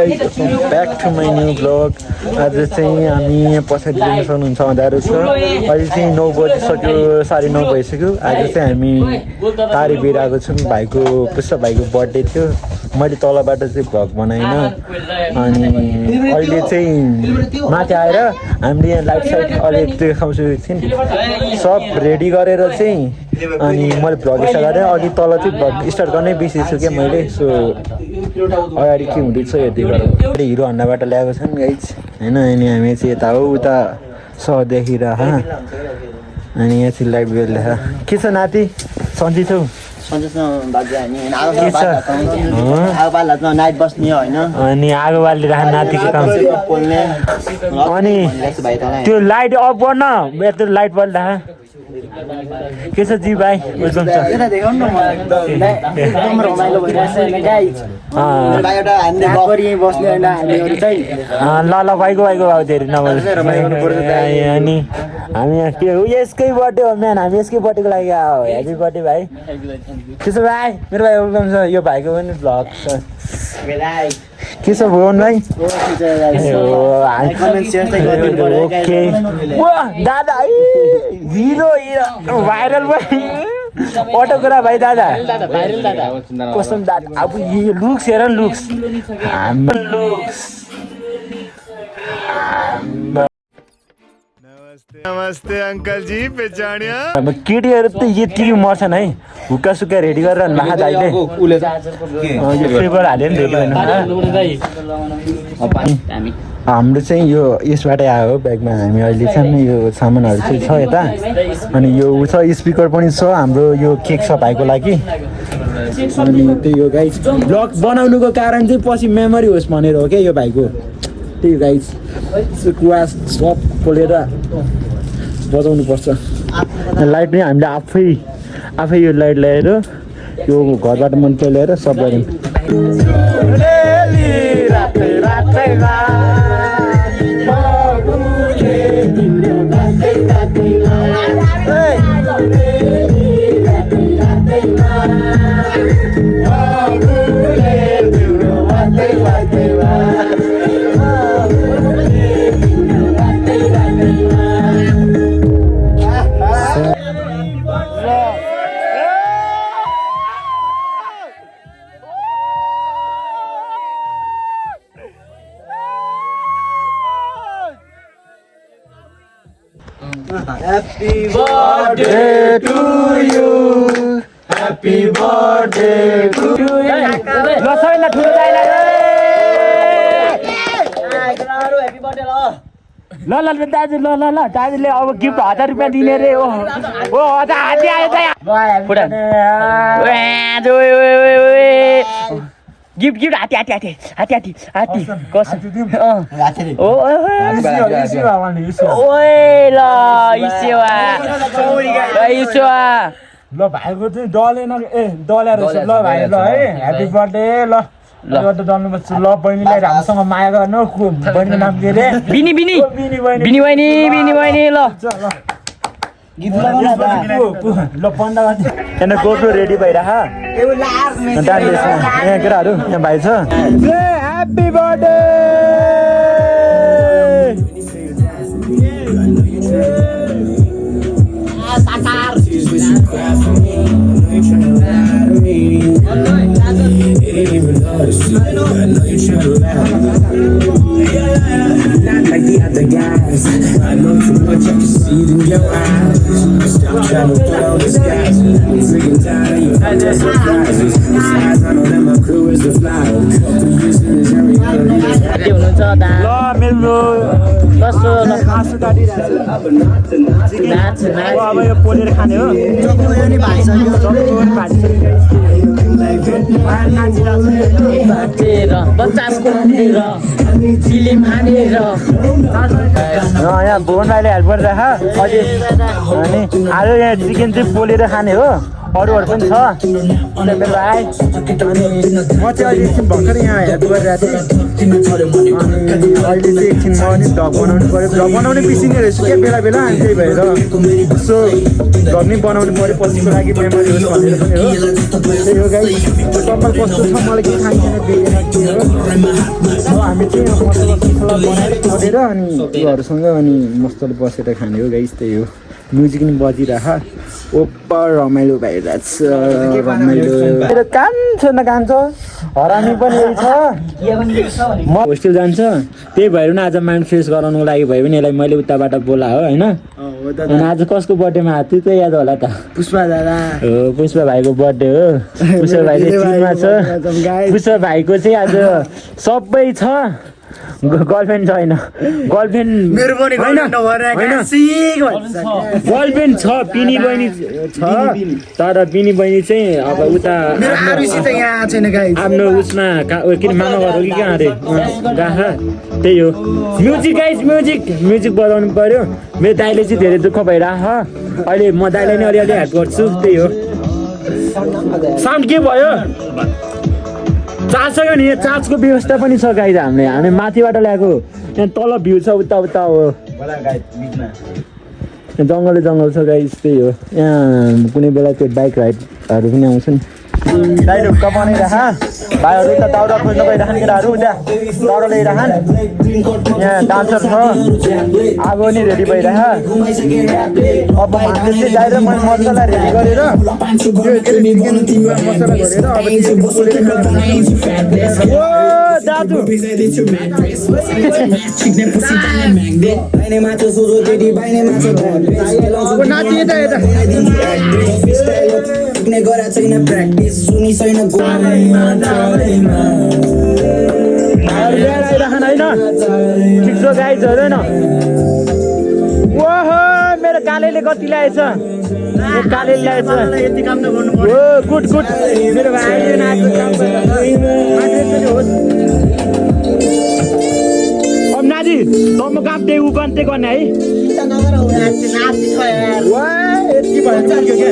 Guys back to my new vlog आज चाहिँ हामी पछाडि देख्न सक्नुहुन्छ अँध्यारो छ अहिले चाहिँ 9 बजिसक्यो 9:30 भइसक्यो आज चाहिँ हामी टाढी बेर आएको छौँ भाइको पुष्प भाइको बर्थडे थियो मैले तलबाट चाहिँ भ्लग बनाइनँ अनि अहिले चाहिँ माथि आएर हामीले यहाँ लाइट साइड अलिक देखाउँछु एकछिन सब रेडी गरेर चाहिँ अनि मैले भ्लग स्टार्ट गरेँ अघि तल चाहिँ भ्लग स्टार्ट गर्नै बिर्सेछु क्या मैले सो अगाडि के हुँदैछ हेर्दै गरेर हिरो हन्डाबाट ल्याएको छन् गाइज होइन अनि हामी चाहिँ यता हो उता देखिर अनि यहाँ चाहिँ लाइट बेल देखा के छ नाति सन्चै छौ अनि आगो बालिरहेको नातिको काम अनि त्यो लाइट अफ गर्न यत्रो लाइट बलिरहेको के छ जी भाइ वेलकम छ ल भाइको धेरै नभए अनि हामी के हो यसकै बर्थडे हो म्यान हामी यसकै बर्थडेको लागि आयो ह्याप्पी बर्थडे भाइ के छ भाइ मेरो भाइ वेलकम छ यो भाइको पनि भ्लग छ के छ भुवन भाइ ओके दादा हिरो भाइरल भाइ अटोग्राफ भाइ दादा कसम दादा अब यो लुक्स हेर लुक्स नमस्ते अंकल जी पहचानिया अब केटीहरू त यति मर्छन् है हुक्का सुक्का रेडी गरेर नाहा दाइले यो फ्लेभर हाल्यो नि रेडी गर्नु हाम्रो चाहिँ यो यसबाट आयो ब्यागमा हामी अहिलेसम्म यो सामानहरू चाहिँ छ यता अनि यो छ स्पिकर पनि छ हाम्रो यो केक छ भाइको लागि अनि त्यही हो गाइस ब्लग बनाउनुको कारण चाहिँ पछि मेमोरी होस् भनेर हो क्या यो भाइको त्यही गाइस कुवा सब खोलेर बजाउनु पर्छ लाइट पनि हामीले आफै यो लाइट ल्याएर यो घरबाट मन्त्र ल्याएर सब गऱ्यौँ Happy birthday to you. Happy birthday to you. ल सबैलाई ठुलो दाइला ल दाजु ल दाजुले अब गिफ्ट 1000 रुपियाँ दिने रे ओ अझ हाती आयो त गिफ्ट हाती कसम ल इसेवा ल भाइको चाहिँ डलेन डलेर ल भाइ ल है ह्याप्पी बर्थडे ल डल्नुपर्छ ल बहिनीलाई राम्रोसँग माया गर्नु बहिनीको नाम के रे बिनी बहिनी ल ल पन्दा यहाँ गोप्रो रेडी भइरह यहाँ केटाहरू यहाँ भाइ छ happy birthday like the other guys. I know too much, I can see it in your eyes. Stop trying to put on disguise. I'm sick and tired of your fantasy surprises. Besides, I know that my crew is the fly. ल मेरो कसो मासु काटिरहेको अब यो पोलेर खाने हो यहाँ भुवन भाइले हेल्प गरिरह अझै अनि आज यहाँ चिकन चाहिँ पोलेर खाने हो अरूहरू पनि छ मेरो भाइ म चाहिँ अहिले भर्खर यहाँ हेल्प गरिरहेको थिएँ अहिले चाहिँ एकछिन म नि भ्लग बनाउनु पऱ्यो भ्लग बनाउने बिर्सिने रहेछु क्या बेला बेला अनि त्यही भएर यसो भ्लग नै बनाउनु पऱ्यो पछिको लागि मेमोरी होस् भनेर पनि हो त्यही हो गाइस कपाल कस्तो छ मलाई केही थाहा छैन बेगेन के हो हामी चाहिँ मसला बनाएर खाँदेर अनि उयोहरूसँग अनि मस्तले बसेर खाने हो गाइस त्यही हो म्युजिक नि बजिरह ओप्पा रमाइलो भइरहेको छ रमाइलो कान्छ न कान्छ हरामी पनि यही छ म होस्टेल जान्छ त्यही भएर नि आज माइन्ड फ्रेस गराउनुको लागि भयो भने यसलाई मैले उताबाट बोला हो होइन अनि आज कसको बर्थडेमा हात त याद होला त पुष्पा दादा हो पुष्पा भाइको बर्थडे हो पुष्पा भाइ चिनमा छ पुष्पा भाइको चाहिँ आज सबै छ गर्लफ्रेन्ड छैन गर्लफ्रेन्ड मेरो पनि गर्लफ्रेन्ड छ पिनी बहिनी छ तर पिनी बहिनी चाहिँ अब उता आफ्नो उसमा किन मामा घर हो कि कहाँ अरे गाहा त्यही हो म्युजिक गाइज म्युजिक बजाउनु पर्यो मेरो दाइले चाहिँ धेरै दुःख भइरह अहिले म दाइलाई नै अलिअलि हेल्प गर्छु त्यही हो साउन्ड के भयो चार्ज सक्यो नि चार्जको व्यवस्था पनि छ गाइज हामी माथिबाट ल्याएको यहाँ तल भ्यू छ उता उता हो जङ्गल छ गाइज त्यही हो यहाँ कुनै बेला त्यो बाइक राइडहरू पनि आउँछ नि दाइले हुक्का बनाइरह भाइहरू त दाउरा खोज्न गइरहन् केटाहरू त्यहाँ दाउरा ल्याइरहन् यहाँ डान्सर छ आगो नि रेडी भइरह अब हामीले चाहिँ दाइ र मैले मसला रेडी गरेर मसला गरेर दाजु नाचिए त यता गरा छैन प्र्याक्टिस सुनि छैन ठिक छ गाइज होइन ओहो मेरो कालेले कति ल्याएछ काले ल्याएछ यति काम त गर्नु पर्यो गुड मेरो भाइले नाच्नु काम अब नाजी तम काप्दै उ बन्दै गर्ने है यति भयो क्या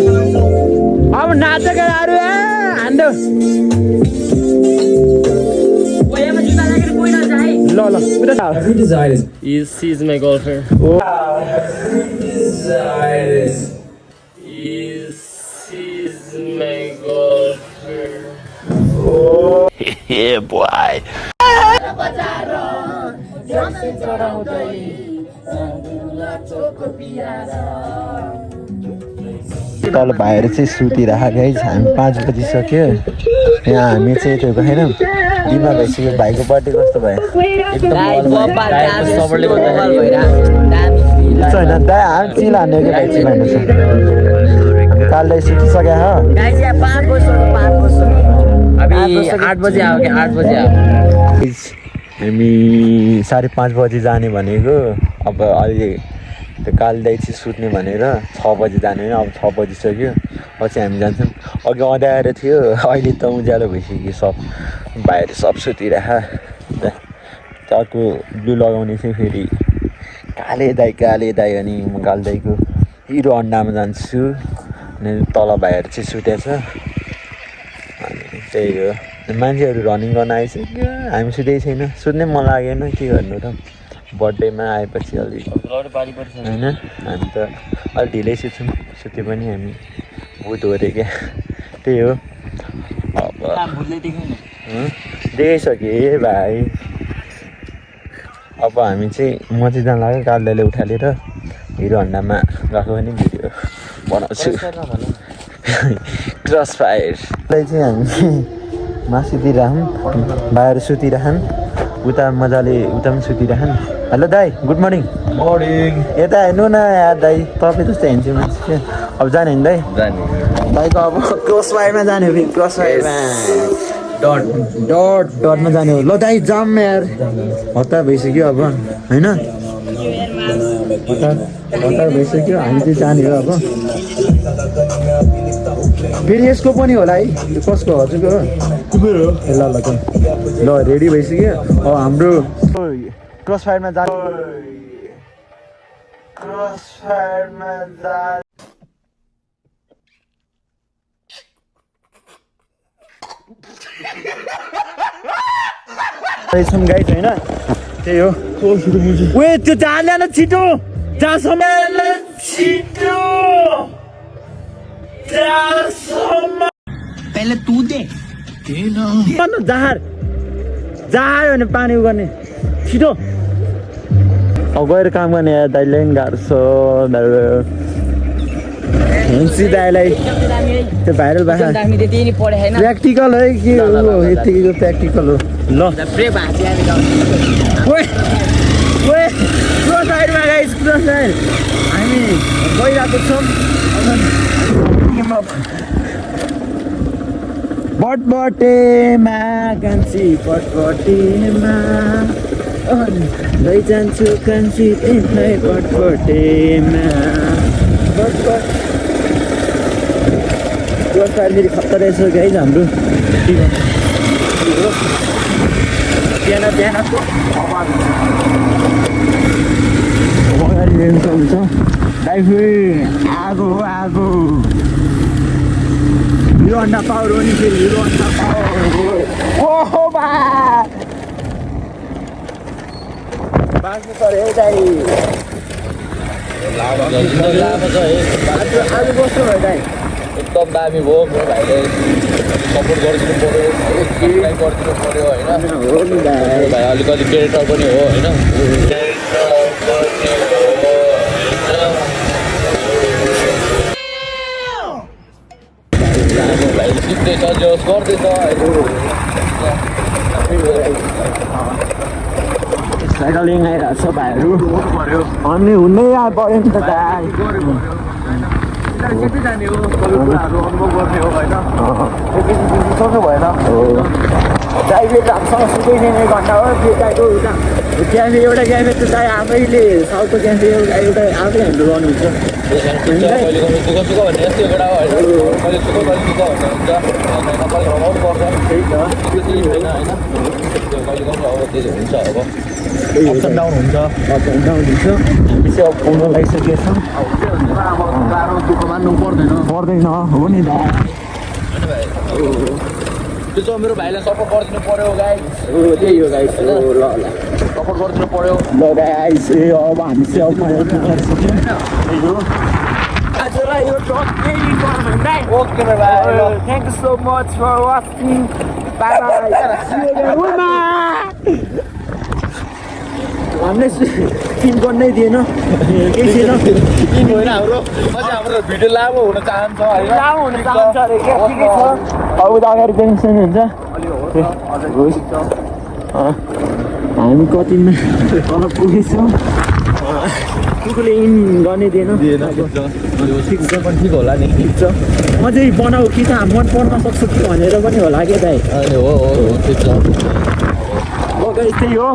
अब नाच केटाहरू हान्डो ल She's my girlfriend. She's my girlfriend. Yeah, boy. तल भाइहरू चाहिँ सुतिरह गाइज हामी 5 बजिसक्यो यहाँ हामी चाहिँ त्यो गएनौँ बिमार भइसक्यो भाइको बर्थडे कस्तो भयो होइन दाइ हामी चिल हान्ने कि भाइ चिल हान्नु छ काललाई सुतिसक्यो हो 8 बजे आओ क्या 8 बजे आओ हामी 5:30 बजी जाने भनेको अब अहिले त्यो कालदाइ चाहिँ सुत्ने भनेर 6 बजी जाने अब 6 बजिसक्यो पछि हामी जान्छौँ अघि अँध्यारो थियो अहिले त उज्यालो भइसक्यो सब भाइहरू सब सुतिरह अर्को ब्लु लगाउने चाहिँ फेरि काले दाई अनि म कालदाइको हिरो अन्डामा जान्छु अनि तल भाइहरू चाहिँ सुतेछ अनि त्यही हो मान्छेहरू रनिङ गर्न आइसक्यो हामी सुतेकै छैन सुत्नै मन लागेन के गर्नु र बर्थडेमा आएपछि अलिक होइन हामी त अलिक ढिलै सुत्छौँ सुते पनि हामी भूत हो अरे क्या त्यही हो अब देखाइसकेँ भाइ अब हामी चाहिँ म चाहिँ जान लाग्यो कालदाइले उठालेर हिरो हन्डामा गएको पनि भिडियो बनाउँछु क्रस फायरलाई चाहिँ हामी मासुतिरहौँ भाइहरू सुतिरहन् उता मजाले उता पनि सुतिरहन् हेलो दाइ गुड मर्निङ यता हेर्नु न यार दाइ तपाईँ जस्तो हेर्छु मान्छे अब जाने नि दाइ दाइको अब क्रस फायरमा जाने हो फेरि क्रस फायरमा डटमा जाने हो ल दाइ जाम यार हतार भइसक्यो अब होइन हतार भइसक्यो हामी चाहिँ जाने हो अब फेरि यसको पनि होला है कसको हजुरको हो ल ल रेडी भइसक्यो अब हाम्रो क्रस फायरमा जा छौँ गाइस होइन त्यही हो ओए त्यो जाले न छिटो जासम्म छिटो जासम्म पहले तू दे न जहार जहार भने पानी गर्ने छिटो अब गएर काम गर्ने दाइले पनि गाह्रो छ हुन्सी दाइलाई त्यो भाइरल भाषा प्र्याक्टिकल है कि हो यतिको प्र्याक्टिकल हो ल क्रस साइडमा गाइस क्रस साइड हामी गइरहेको छौँ पटपटेमा कान्छी पटपटेमा लैजान्छु कान्छी तिमीलाई पटपटेमा पटपट क्रस साइड फेरि खतरा रहेछ गाइस हाम्रो बिहान बिहानको अगाडि हेर्नु सक्नुहुन्छ ड्राइभर आगो आगो हिरो अन्डा पावर हो नि फेरि हिरो अन्डा पावर ओहो बा बाँच्नु पऱ्यो है दाइ आज बस्नु भयो दाइ एकदम दामी भयो मेरो भाइले सपोर्ट गरिदिनु पऱ्यो सब्सक्राइब गरिदिनु पऱ्यो होइन हो नि दाइ भाइ अलिकति क्रिएटर पनि हो होइन भाइले सिक्दैछ जोस गर्दैछ साइकलिङ आइरहेको छ भाइहरू अनि हुँदै पऱ्यो नि त दाइ जाने हो कुराहरू अनुभव गर्ने हो होइन सोच्नु भएन ड्राइभर हामीसँग सुकै नै घन्टा हो त्यो गाईको क्याफे एउटा क्याफे त दाइ आफैले साउथको क्याफे एउटा आफै ह्यान्डल गर्नुहुन्छ अप एन्ड डाउन हुन्छ हामी चाहिँ अब पाउन लागिसकेका छौँ पर्दैन हो नि दा त्यो चाहिँ मेरो भाइलाई सपोर्ट गरिदिनु पऱ्यो गाइस त्यही हो गाइस ल ल सपोर्ट गरिदिनु पऱ्यो ल गाइस अब हामी चाहिँ अब गरिसक्यौँ त्यही हो आजलाई यो ट्रक केही गर्नु भाइ ओके भाइ thank you so much for watching bye bye हामीले किन गर्नै दिएन केही थिएन किन होइन हाम्रो हाम्रो भिडियो लामो हुन चाहन्छ होइन लामो हुन चाहन्छ अरे के ठिकै छ अब त अगाडि पेन्सन हुन्छ हामी कतिमा तल पुगेछौँ कुकुरले इन गर्ने दिएन ठिक छ पनि ठिक होला नि ठिक छ अझै बनाऊ कि त मन पर्न सक्छ कि भनेर पनि होला क्या दाइ हो ठिक छ त्यही हो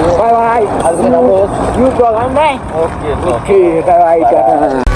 बाई बाई यु प्रोग्राम दाइ ओके बाई बाई